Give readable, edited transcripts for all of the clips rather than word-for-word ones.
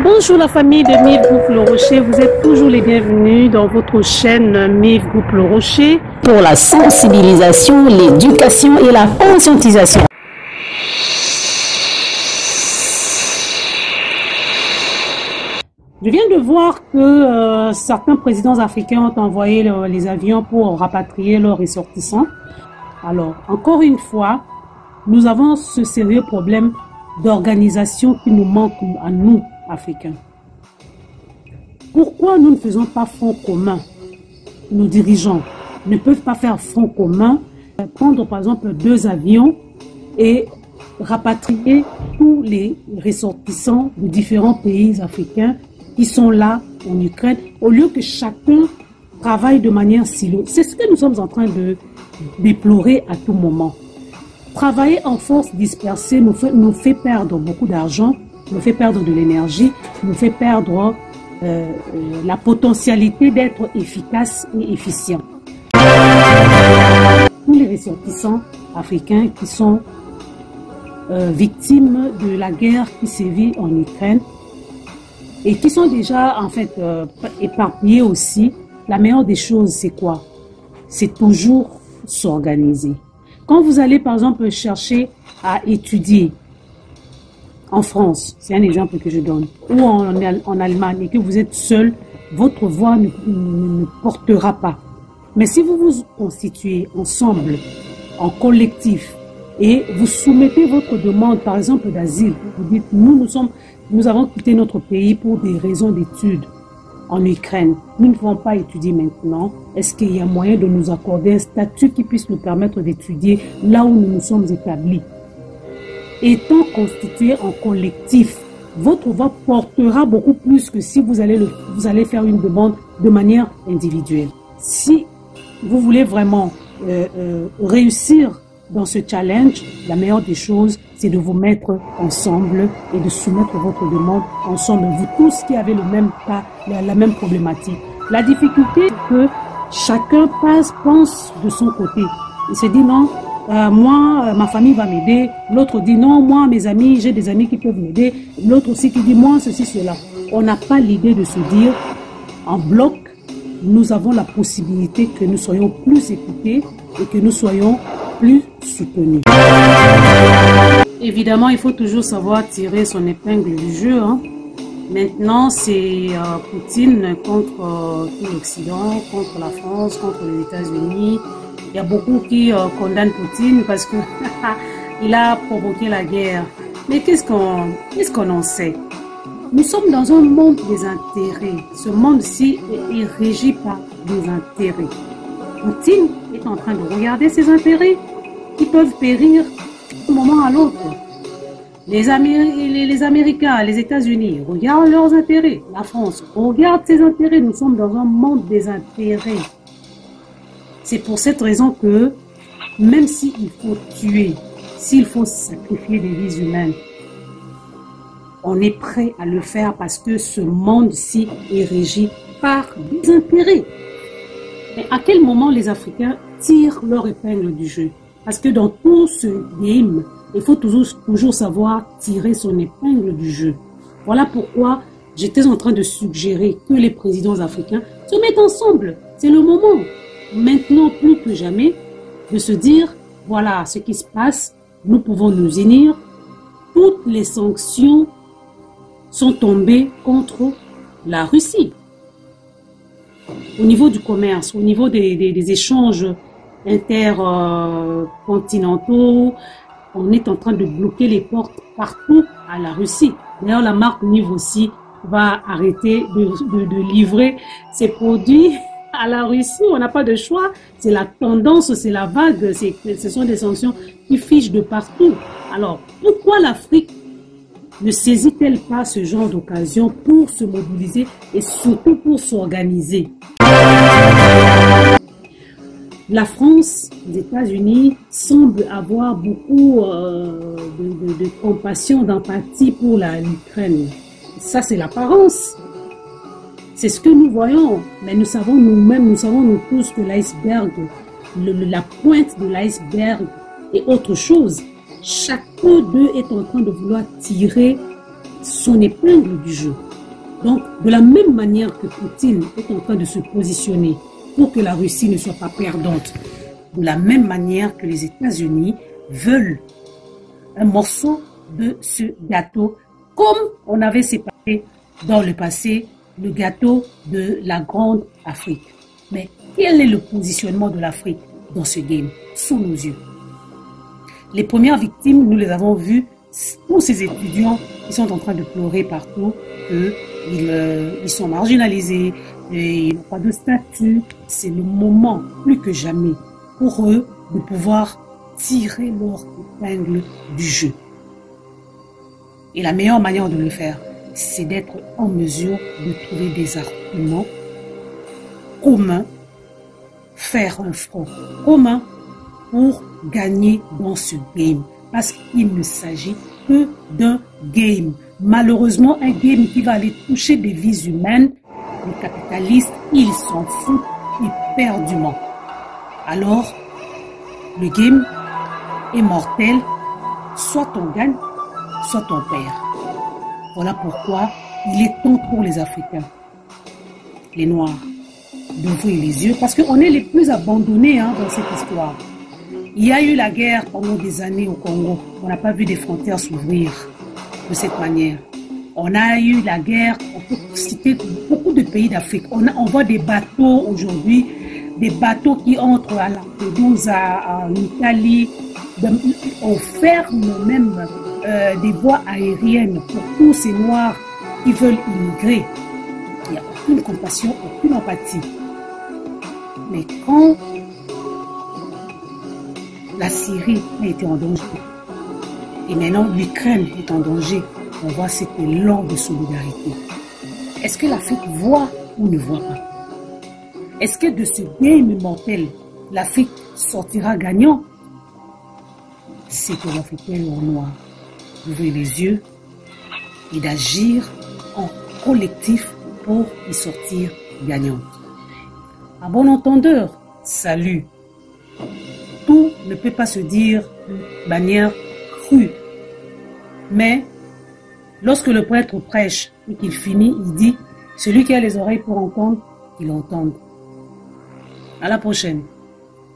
Bonjour la famille de MIF Groupe Le Rocher, vous êtes toujours les bienvenus dans votre chaîne MIF Groupe Le Rocher pour la sensibilisation, l'éducation et la conscientisation. Je viens de voir que certains présidents africains ont envoyé les avions pour rapatrier leurs ressortissants. Alors, encore une fois, nous avons ce sérieux problème d'organisation qui nous manque à nous, Africains. Pourquoi nous ne faisons pas front commun? Nos dirigeants ne peuvent pas faire front commun, prendre par exemple 2 avions et rapatrier tous les ressortissants de différents pays africains qui sont là en Ukraine, au lieu que chacun travaille de manière silo. C'est ce que nous sommes en train de déplorer à tout moment. Travailler en force dispersée nous fait perdre beaucoup d'argent, nous fait perdre de l'énergie, nous fait perdre la potentialité d'être efficace et efficient. Tous les ressortissants africains qui sont victimes de la guerre qui sévit en Ukraine et qui sont déjà en fait éparpillés aussi, la meilleure des choses c'est quoi? C'est toujours s'organiser. Quand vous allez par exemple chercher à étudier en France, c'est un exemple que je donne, ou en Allemagne et que vous êtes seul, votre voix ne portera pas. Mais si vous vous constituez ensemble, en collectif, et vous soumettez votre demande, par exemple d'asile, vous dites nous avons quitté notre pays pour des raisons d'études en Ukraine. Nous ne pouvons pas étudier maintenant. Est-ce qu'il y a moyen de nous accorder un statut qui puisse nous permettre d'étudier là où nous nous sommes établis? Étant constitué en collectif, votre voix portera beaucoup plus que si vous allez faire une demande de manière individuelle. Si vous voulez vraiment réussir dans ce challenge, la meilleure des choses, c'est de vous mettre ensemble et de soumettre votre demande ensemble. Vous tous qui avez le même cas, la même problématique. La difficulté, c'est que chacun pense de son côté. Il se dit non, moi, ma famille va m'aider. L'autre dit non, moi, mes amis, j'ai des amis qui peuvent m'aider. L'autre aussi qui dit moi, ceci, cela. On n'a pas l'idée de se dire, en bloc, nous avons la possibilité que nous soyons plus écoutés et que nous soyons plus soutenus. Évidemment, il faut toujours savoir tirer son épingle du jeu. Maintenant, c'est Poutine contre tout l'Occident, contre la France, contre les États-Unis. Il y a beaucoup qui condamnent Poutine parce que il a provoqué la guerre. Mais qu'est-ce qu'on en sait? Nous sommes dans un monde des intérêts. Ce monde-ci est régi par des intérêts. Poutine est en train de regarder ses intérêts qui peuvent périr d'un moment à l'autre. Les Américains, les États-Unis regardent leurs intérêts. La France regarde ses intérêts. Nous sommes dans un monde des intérêts. C'est pour cette raison que même s'il faut tuer, s'il faut sacrifier des vies humaines, on est prêt à le faire parce que ce monde-ci est régi par des intérêts. Mais à quel moment les Africains tirent leur épingle du jeu? Parce que dans tout ce game, il faut toujours savoir tirer son épingle du jeu. Voilà pourquoi j'étais en train de suggérer que les présidents africains se mettent ensemble. C'est le moment, maintenant plus que jamais, de se dire, voilà ce qui se passe, nous pouvons nous unir. Toutes les sanctions sont tombées contre la Russie. Au niveau du commerce, au niveau des échanges intercontinentaux, on est en train de bloquer les portes partout à la Russie. D'ailleurs, la marque Nive aussi va arrêter de livrer ses produits à la Russie. On n'a pas de choix. C'est la tendance, c'est la vague. Ce sont des sanctions qui fichent de partout. Alors, pourquoi l'Afrique ne saisit-elle pas ce genre d'occasion pour se mobiliser et surtout pour s'organiser? La France, les États-Unis semblent avoir beaucoup de compassion, d'empathie pour l'Ukraine. Ça, c'est l'apparence. C'est ce que nous voyons. Mais nous savons nous-mêmes, nous savons nous tous que l'iceberg, la pointe de l'iceberg est autre chose. Chacun d'eux est en train de vouloir tirer son épingle du jeu. Donc, de la même manière que Poutine est en train de se positionner pour que la Russie ne soit pas perdante, de la même manière que les États-Unis veulent un morceau de ce gâteau, comme on avait séparé dans le passé le gâteau de la grande Afrique. Mais quel est le positionnement de l'Afrique dans ce game sous nos yeux? Les premières victimes, nous les avons vues, tous ces étudiants qui sont en train de pleurer partout, qu'ils sont marginalisés, et ils n'ont pas de statut. C'est le moment, plus que jamais, pour eux de pouvoir tirer leur épingle du jeu. Et la meilleure manière de le faire, c'est d'être en mesure de trouver des arguments communs, faire un front commun pour gagner dans ce game. Parce qu'il ne s'agit que d'un game. Malheureusement, un game qui va aller toucher des vies humaines. Les capitalistes, ils s'en foutent éperdument. Alors, le game est mortel. Soit on gagne, soit on perd. Voilà pourquoi il est temps pour les Africains, les Noirs, d'ouvrir les yeux. Parce qu'on est les plus abandonnés dans cette histoire. Il y a eu la guerre pendant des années au Congo. On n'a pas vu des frontières s'ouvrir de cette manière. On a eu la guerre, on peut citer beaucoup de pays d'Afrique. On voit des bateaux aujourd'hui, des bateaux qui entrent à Lampedusa, en Italie. On ferme même des voies aériennes pour tous ces Noirs qui veulent immigrer. Il n'y a aucune compassion, aucune empathie. Mais quand la Syrie a été en danger, et maintenant l'Ukraine est en danger, on voit cet élan de solidarité. Est-ce que l'Afrique voit ou ne voit pas? Est-ce que de ce game mortel, l'Afrique sortira gagnant? C'est aux Africains et aux Noirs d'ouvrir les yeux et d'agir en collectif pour y sortir gagnant. À bon entendeur, salut. Tout ne peut pas se dire de manière crue. Mais lorsque le prêtre prêche et qu'il finit, il dit « Celui qui a les oreilles pour entendre, qu'il entende. » À la prochaine.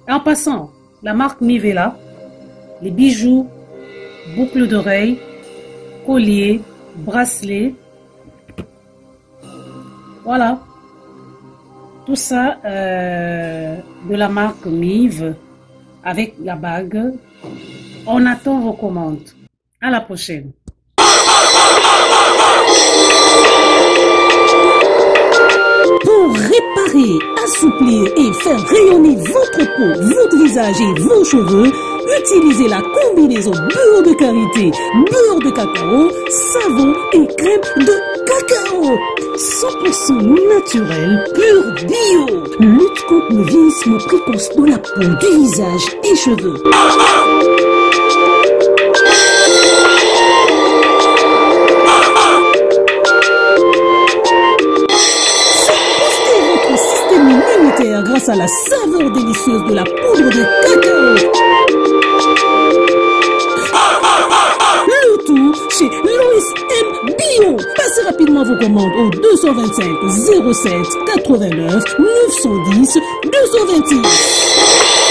Et en passant, la marque Mivela, les bijoux, boucles d'oreilles, colliers, bracelets, voilà. Tout ça de la marque Miv avec la bague. On attend vos commandes. À la prochaine. Pour réparer, assouplir et faire rayonner votre peau, votre visage et vos cheveux, utilisez la combinaison beurre de karité, beurre de cacao, savon et crème de cacao. 100% naturel, pur bio. Lutte contre le vieillissement précoce de la peau, du visage et cheveux. Grâce à la saveur délicieuse de la poudre de cacao. Le tout chez Lois M Bio. Passez rapidement vos commandes au 225 07 89 910 226.